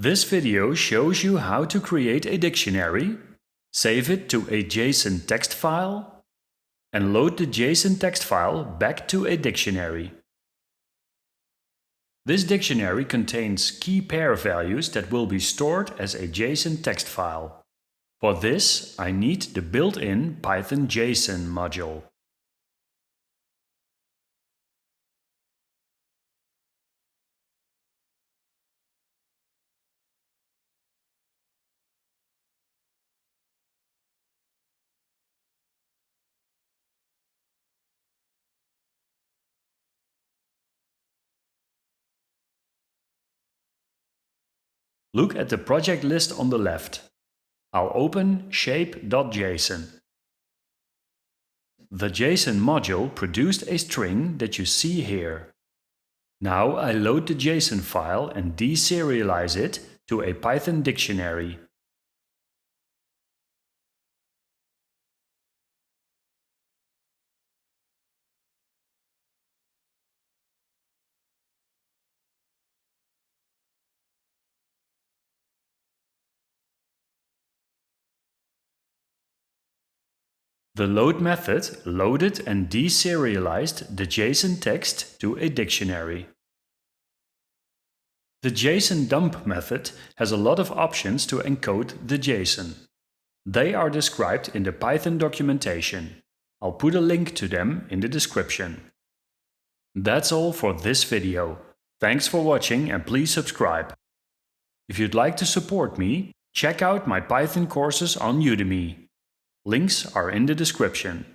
This video shows you how to create a dictionary, save it to a JSON text file, and load the JSON text file back to a dictionary. This dictionary contains key pair values that will be stored as a JSON text file. For this, I need the built-in Python JSON module. Look at the project list on the left. I'll open shape.json. The JSON module produced a string that you see here. Now I load the JSON file and deserialize it to a Python dictionary. The load method loaded and deserialized the JSON text to a dictionary. The JSON dump method has a lot of options to encode the JSON. They are described in the Python documentation. I'll put a link to them in the description. That's all for this video. Thanks for watching and please subscribe. If you'd like to support me, check out my Python courses on Udemy. Links are in the description.